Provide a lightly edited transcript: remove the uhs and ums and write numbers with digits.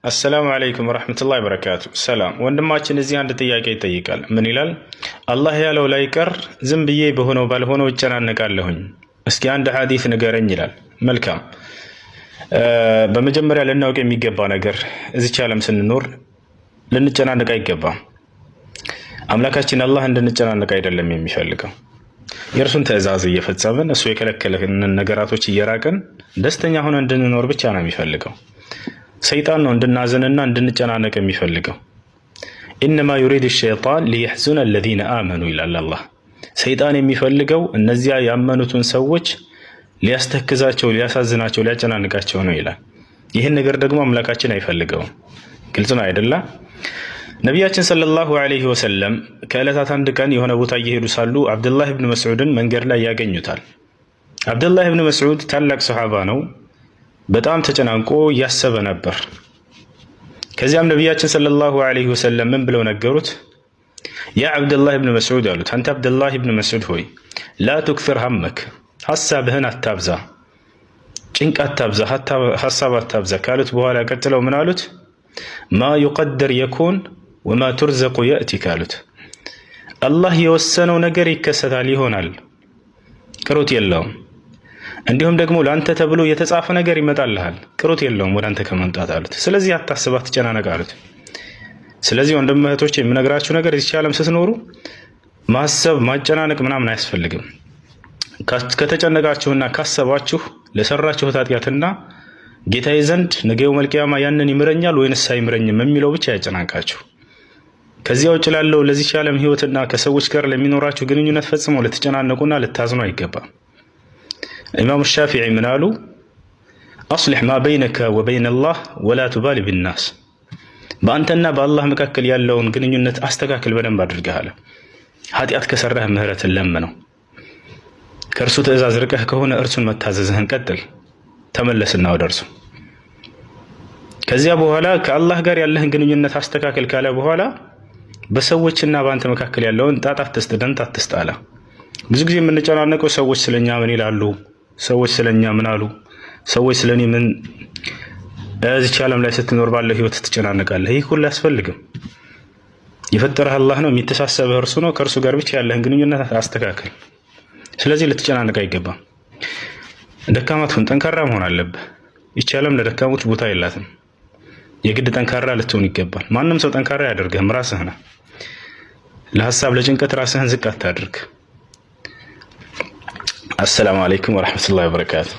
السلام عليكم ورحمة الله وبركاته. سلام. ወንድማችን እዚህ አንድ ጥያቄ ይጠይቃል። ምን ይላል? አላህ ያለው ላይ ቀር ዝም ብዬ በሆነው ባልሆነው እጨናነቃለሁኝ። እስኪ አንድ ሐዲስ ንገረኝ ይላል። መልካም። በመጀመሪያ ልናውቅ የሚገባ ነገር እዚች ዓለም ስንኖር ልንጨናነቅ አይገባም። አምላካችን አላህ እንድንጨናነቅ አይደለም የሚፈልገው። የእርሱን ትእዛዝ እየፈጸምን እሱ የከለከለንን ነገራቶች እየራቅን ደስተኛ ሆነን እንድንኖር ብቻ ነው የሚፈልገው። ሰይጣን ነው እንድናዘንና እንድንጨናነቅ የሚፈልገው። ኢንማ ዩሪድ الشيطان ليحزن الذين آمنوا ይላል አላህ። ሰይጣን የሚፈልገው እነዚያ ያመኑትን ሰዎች ሊያስተክዛቸው፣ ሊያሳዝናቸው፣ ሊያጨናንቃቸው ነው ይላል። ይህን ነገር ደግሞ አምላካችን አይፈልገውም። ግልጽ ነው አይደለ? ነቢያችን ሰለላሁ ዐለይሂ ወሰለም ከዕለታት አንድ ቀን የሆነ ቦታ እየሄዱ ሳሉ አብዱላህ ኢብኑ መስዑድን መንገድ ላይ ያገኙታል። አብዱላህ ኢብኑ መስዑድ ታላቅ ሰሃባ ነው። በጣም ተጨናንቆ ያሰበ ነበር። ከዚያም ነቢያችን ሰለላሁ ዐለይሂ ወሰለም ምን ብለው ነገሩት? ያ አብዱላህ ኢብኑ መስዑድ አሉት፣ አንተ አብዱላህ ኢብኑ መስዑድ ሆይ ላ ትክፍር ሀመክ፣ ሐሳብህን አታብዛ፣ ጭንቅ አታብዛ፣ ሐሳብ አታብዛ ካሉት በኋላ ቀጥለው ምን አሉት? ማ ዩቀደር የኩን ወማ ቱርዘቁ የእቲ ካሉት፣ አላህ የወሰነው ነገር ይከሰታል ይሆናል፣ ቅሩት የለውም። እንዲሁም ደግሞ ለአንተ ተብሎ የተጻፈ ነገር ይመጣልሃል፣ ቅሩት የለውም ወደ አንተ ከመምጣት አሉት። ስለዚህ አታስብ፣ አትጨናነቅ አሉት። ስለዚህ ወንድም እህቶች የምነግራችሁ ነገር እዚህ ዓለም ስትኖሩ ማሰብ ማጨናነቅ ምናምን አያስፈልግም። ከተጨነቃችሁና ካሰባችሁ ለሰራችሁት ኃጢአትና ጌታዬ ዘንድ ነገ የውመል ቂያማ ያንን ይምረኛል ወይንስ አይምረኝም የሚለው ብቻ ያጨናንቃችሁ። ከዚያ ውጭ ላለው ለዚህ ዓለም ህይወትና ከሰዎች ጋር ለሚኖራችሁ ግንኙነት ፈጽሞ ልትጨናነቁና ልታዝኑ አይገባም። ኢማሙ ሻፊዒ ምን አሉ? አስሊሕ ማ በይነከ ወበይነ አላህ ወላ ቱባሊ ቢናስ፣ በአንተና በአላህ መካከል ያለውን ግንኙነት አስተካክል በደንብ አድርገሃል። ኃጢአት ከሰራህ ምህረትን ለምነው፣ ከእርሱ ትእዛዝ ርቀህ ከሆነ እርሱን መታዘዝህን ቀጥል፣ ተመለስና ወደ እርሱ። ከዚያ በኋላ ከአላህ ጋር ያለህን ግንኙነት አስተካክል ካለ በኋላ በሰዎችና በአንተ መካከል ያለውን ጣጣ አትስጥ፣ ደንታ አትስጥ አለ። ብዙ ጊዜ የምንጨናነቀው ሰዎች ስለኛ ምን ይላሉ፣ ሰዎች ስለኛ ምን አሉ፣ ሰዎች ስለኔ ምን። እዚህ ዓለም ላይ ስትኖር ባለው ህይወት ትጨናነቃለህ። ይህ ሁሉ አያስፈልግም። የፈጠረህ አላህ ነው፣ የሚተሳሰበህ እርሱ ነው። ከእርሱ ጋር ብቻ ያለህን ግንኙነት አስተካክል። ስለዚህ ልትጨናነቅ አይገባም። ደካማ ትሁን፣ ጠንካራ መሆን አለብህ። ይህች ዓለም ለደካሞች ቦታ የላትም። የግድ ጠንካራ ልትሆን ይገባል። ማንም ሰው ጠንካራ ያደርግህም ራስህ ነህ። ለሐሳብ ለጭንቀት ራስህን ዝቅ አታድርግ። السلام عليكم ورحمة الله وبركاته.